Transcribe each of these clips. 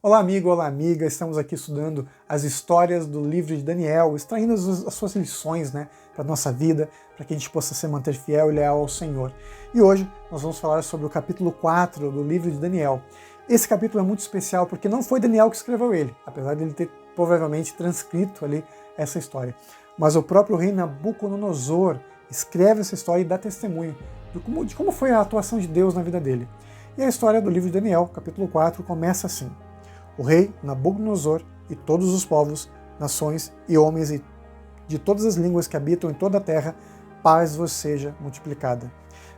Olá amigo, olá amiga, estamos aqui estudando as histórias do livro de Daniel, extraindo as suas lições para a nossa vida, para que a gente possa se manter fiel e leal ao Senhor. E hoje nós vamos falar sobre o capítulo 4 do livro de Daniel. Esse capítulo é muito especial porque não foi Daniel que escreveu ele, apesar de ele ter provavelmente transcrito ali essa história. Mas o próprio rei Nabucodonosor escreve essa história e dá testemunho de como foi a atuação de Deus na vida dele. E a história do livro de Daniel, capítulo 4, começa assim. O rei Nabucodonosor e todos os povos, nações e homens e de todas as línguas que habitam em toda a terra, paz vos seja multiplicada.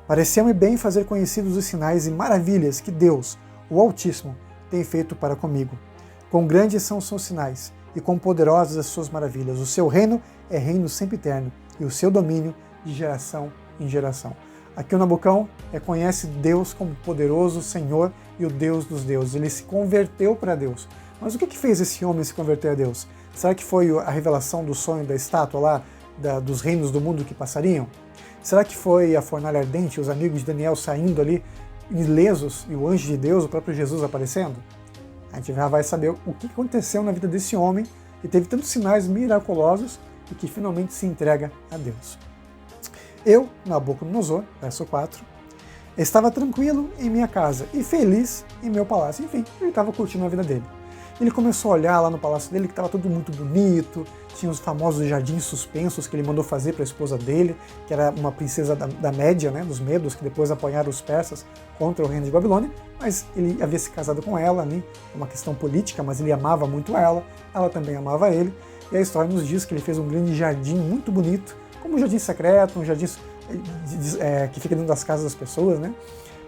Pareceu-me bem fazer conhecidos os sinais e maravilhas que Deus, o Altíssimo, tem feito para comigo. Quão grandes são os seus sinais e quão poderosas as suas maravilhas. O seu reino é reino sempre eterno e o seu domínio de geração em geração. Aqui o Nabucão reconhece Deus como poderoso Senhor e o Deus dos deuses. Ele se converteu para Deus. Mas o que fez esse homem se converter a Deus? Será que foi a revelação do sonho da estátua lá, dos reinos do mundo que passariam? Será que foi a fornalha ardente, os amigos de Daniel saindo ali ilesos e o anjo de Deus, o próprio Jesus aparecendo? A gente já vai saber o que aconteceu na vida desse homem que teve tantos sinais miraculosos e que finalmente se entrega a Deus. Eu, Nabucodonosor, verso 4, estava tranquilo em minha casa e feliz em meu palácio. Enfim, ele estava curtindo a vida dele. Ele começou a olhar lá no palácio dele, que estava tudo muito bonito, tinha os famosos jardins suspensos que ele mandou fazer para a esposa dele, que era uma princesa da Média, dos Medos, que depois apoiaram os persas contra o reino de Babilônia, mas ele havia se casado com ela, uma questão política, mas ele amava muito ela também amava ele, e a história nos diz que ele fez um grande jardim muito bonito, como um jardim secreto, um jardim que fica dentro das casas das pessoas,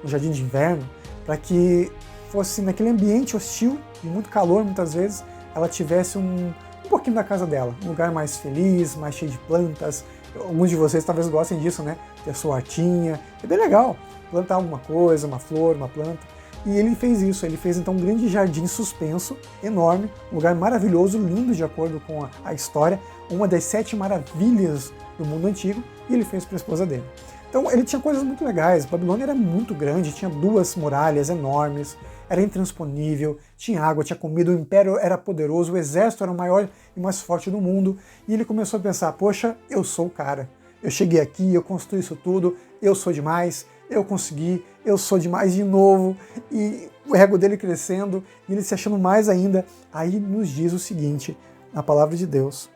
um jardim de inverno, para que fosse naquele ambiente hostil, de muito calor muitas vezes, ela tivesse um pouquinho da casa dela, um lugar mais feliz, mais cheio de plantas. Alguns de vocês talvez gostem disso, ter a sua hortinha, é bem legal, plantar alguma coisa, uma flor, uma planta. E ele fez isso, ele fez então um grande jardim suspenso, enorme, um lugar maravilhoso, lindo de acordo com a história, uma das 7 maravilhas do mundo antigo, e ele fez para a esposa dele. Então ele tinha coisas muito legais, Babilônia era muito grande, tinha 2 muralhas enormes, era intransponível, tinha água, tinha comida, o império era poderoso, o exército era o maior e mais forte do mundo, e ele começou a pensar, poxa, eu sou o cara, eu cheguei aqui, eu construí isso tudo, eu sou demais, eu consegui, eu sou demais de novo, e o ego dele crescendo, e ele se achando mais ainda. Aí nos diz o seguinte, na palavra de Deus,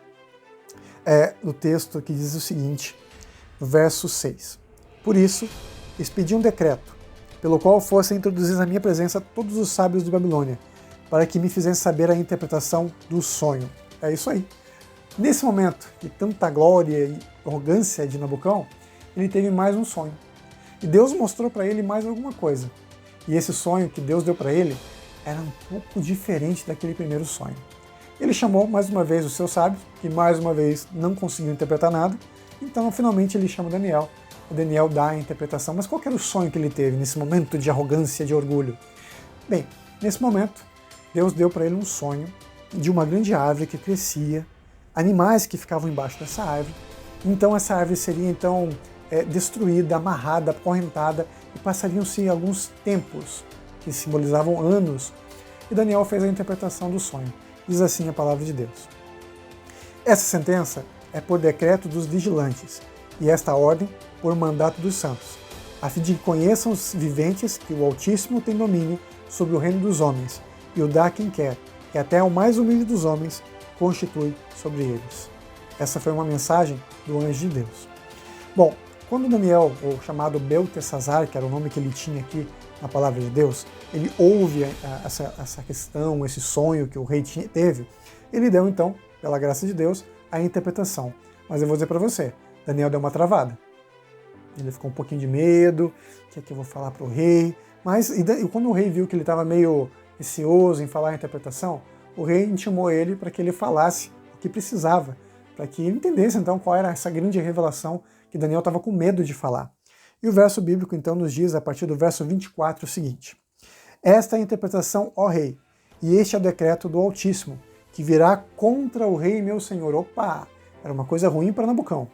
no texto que diz o seguinte, no verso 6. Por isso, expedi um decreto, pelo qual fossem introduzidos na minha presença todos os sábios de Babilônia, para que me fizessem saber a interpretação do sonho. É isso aí. Nesse momento de tanta glória e arrogância de Nabucão, ele teve mais um sonho. E Deus mostrou para ele mais alguma coisa. E esse sonho que Deus deu para ele era um pouco diferente daquele primeiro sonho. Ele chamou mais uma vez os seus sábios, que mais uma vez não conseguiu interpretar nada, então finalmente ele chama Daniel. O Daniel dá a interpretação, mas qual era o sonho que ele teve nesse momento de arrogância, de orgulho? Bem, nesse momento, Deus deu para ele um sonho de uma grande árvore que crescia, animais que ficavam embaixo dessa árvore, então essa árvore seria então destruída, amarrada, acorrentada, e passariam-se alguns tempos, que simbolizavam anos, e Daniel fez a interpretação do sonho. Diz assim a palavra de Deus. Essa sentença é por decreto dos vigilantes, e esta ordem por mandato dos santos, a fim de que conheçam os viventes que o Altíssimo tem domínio sobre o reino dos homens, e o dá a quem quer, e até o mais humilde dos homens constitui sobre eles. Essa foi uma mensagem do anjo de Deus. Bom, quando Daniel, ou chamado Beltesazar, que era o nome que ele tinha aqui na palavra de Deus, ele ouve essa questão, esse sonho que o rei teve, ele deu então, pela graça de Deus, a interpretação. Mas eu vou dizer para você, Daniel deu uma travada. Ele ficou um pouquinho de medo, o que é que eu vou falar para o rei? Mas e quando o rei viu que ele estava meio receoso em falar a interpretação, o rei intimou ele para que ele falasse o que precisava, para que ele entendesse então qual era essa grande revelação que Daniel estava com medo de falar. E o verso bíblico então nos diz, a partir do verso 24, o seguinte: esta é a interpretação, ó rei, e este é o decreto do Altíssimo, que virá contra o rei meu senhor. Opa! Era uma coisa ruim para Nabucão.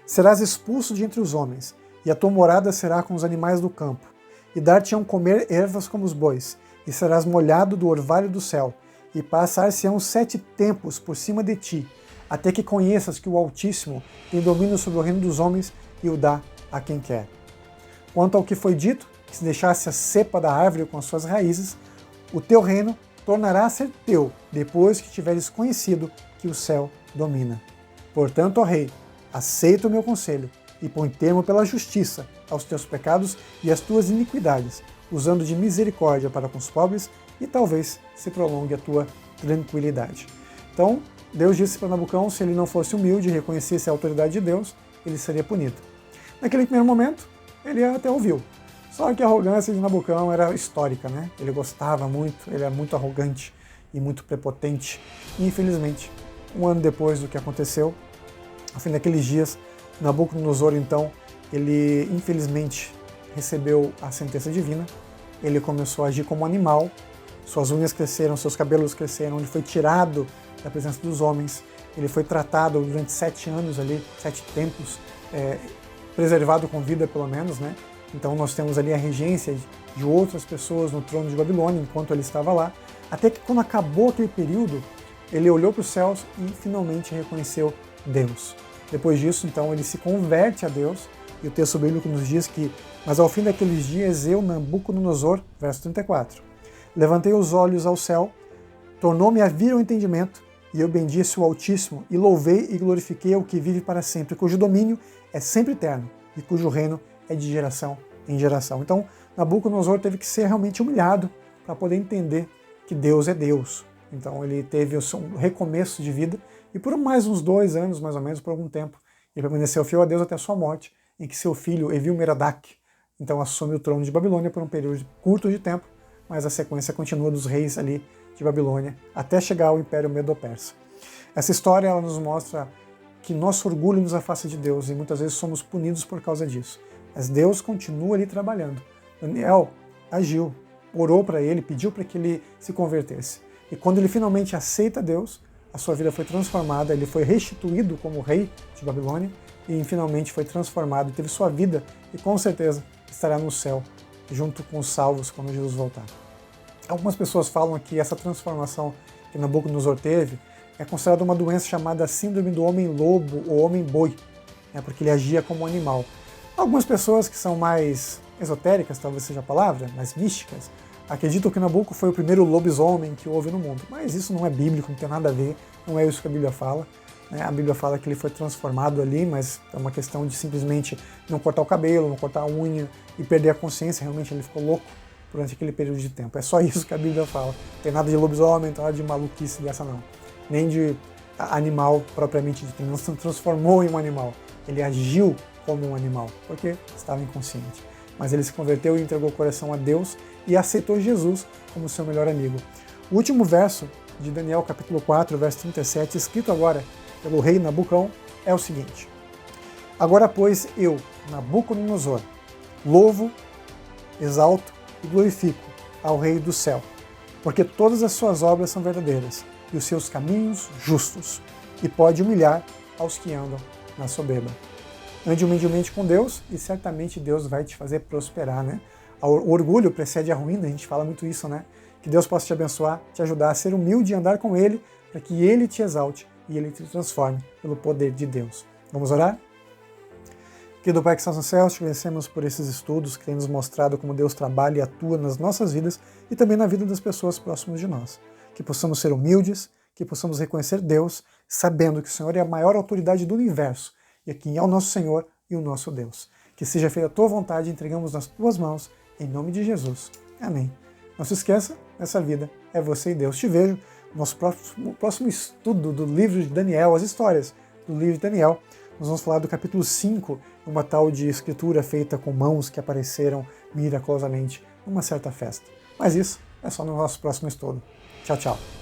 Serás expulso de entre os homens, e a tua morada será com os animais do campo, e dar-te-ão comer ervas como os bois, e e serás molhado do orvalho do céu, e passar-se-ão 7 tempos por cima de ti, até que conheças que o Altíssimo tem domínio sobre o reino dos homens e o dá a quem quer. Quanto ao que foi dito, que se deixasse a cepa da árvore com as suas raízes, o teu reino tornará a ser teu, depois que tiveres conhecido que o céu domina. Portanto, ó rei, aceita o meu conselho, e põe termo pela justiça aos teus pecados e às tuas iniquidades, usando de misericórdia para com os pobres, e talvez se prolongue a tua tranquilidade. Então, Deus disse para Nabucão, se ele não fosse humilde e reconhecesse a autoridade de Deus, ele seria punido. Naquele primeiro momento, ele até ouviu. Só que a arrogância de Nabucão era histórica, né? Ele gostava muito, ele era muito arrogante e muito prepotente. E, infelizmente, um ano depois do que aconteceu, ao fim daqueles dias, Nabucodonosor, então, ele infelizmente recebeu a sentença divina. Ele começou a agir como animal, suas unhas cresceram, seus cabelos cresceram, ele foi tirado da presença dos homens, ele foi tratado durante 7 anos ali, 7 tempos, preservado com vida pelo menos, né? Então nós temos ali a regência de outras pessoas no trono de Babilônia, enquanto ele estava lá, até que quando acabou aquele período, ele olhou para os céus e finalmente reconheceu Deus. Depois disso, então, ele se converte a Deus, e o texto bíblico nos diz que, mas ao fim daqueles dias, eu, Nabucodonosor, verso 34, levantei os olhos ao céu, tornou-me a vir o entendimento, e eu bendisse o Altíssimo, e louvei e glorifiquei ao que vive para sempre, cujo domínio é sempre eterno, e cujo reino é de geração em geração. Então, Nabucodonosor teve que ser realmente humilhado para poder entender que Deus é Deus. Então, ele teve o seu recomeço de vida, e por mais uns 2 anos, mais ou menos, por algum tempo, ele permaneceu fiel a Deus até a sua morte, em que seu filho, Evil-Merodach, então assume o trono de Babilônia por um período curto de tempo, mas a sequência continua dos reis ali de Babilônia, até chegar ao Império Medo-Persa. Essa história ela nos mostra que nosso orgulho nos afasta de Deus, e muitas vezes somos punidos por causa disso. Mas Deus continua ali trabalhando. Daniel agiu, orou para ele, pediu para que ele se convertesse. E quando ele finalmente aceita Deus, a sua vida foi transformada, ele foi restituído como rei de Babilônia e finalmente foi transformado, teve sua vida e com certeza estará no céu, junto com os salvos quando Jesus voltar. Algumas pessoas falam que essa transformação que Nabucodonosor teve é considerada uma doença chamada síndrome do homem-lobo ou homem-boi, né, porque ele agia como um animal. Algumas pessoas que são mais esotéricas, talvez seja a palavra, mais místicas, acreditam que Nabucco foi o primeiro lobisomem que houve no mundo, mas isso não é bíblico, não tem nada a ver, não é isso que a Bíblia fala. Né? A Bíblia fala que ele foi transformado ali, mas é uma questão de simplesmente não cortar o cabelo, não cortar a unha e perder a consciência, realmente ele ficou louco durante aquele período de tempo. É só isso que a Bíblia fala. Não tem nada de lobisomem, não tem nada de maluquice dessa não. Nem de animal propriamente dito, ele não se transformou em um animal, ele agiu como um animal, porque estava inconsciente. Mas ele se converteu e entregou o coração a Deus e aceitou Jesus como seu melhor amigo. O último verso de Daniel, capítulo 4, verso 37, escrito agora pelo rei Nabucão, é o seguinte: agora, pois, eu, Nabucodonosor, louvo, exalto e glorifico ao Rei do céu, porque todas as suas obras são verdadeiras e os seus caminhos justos, e pode humilhar aos que andam na soberba. Ande humildemente com Deus e certamente Deus vai te fazer prosperar, né? O orgulho precede a ruína, a gente fala muito isso, né? Que Deus possa te abençoar, te ajudar a ser humilde e andar com Ele, para que Ele te exalte e Ele te transforme pelo poder de Deus. Vamos orar? Querido Pai que estás no céu, te agradecemos por esses estudos que têm nos mostrado como Deus trabalha e atua nas nossas vidas e também na vida das pessoas próximas de nós. Que possamos ser humildes, que possamos reconhecer Deus, sabendo que o Senhor é a maior autoridade do universo e quem é o nosso Senhor e o nosso Deus. Que seja feita a tua vontade, entregamos nas tuas mãos, em nome de Jesus. Amém. Não se esqueça, nessa vida é você e Deus. Te vejo no nosso próximo estudo do livro de Daniel, as histórias do livro de Daniel. Nós vamos falar do capítulo 5, uma tal de escritura feita com mãos que apareceram miraculosamente numa certa festa. Mas isso é só no nosso próximo estudo. Tchau, tchau.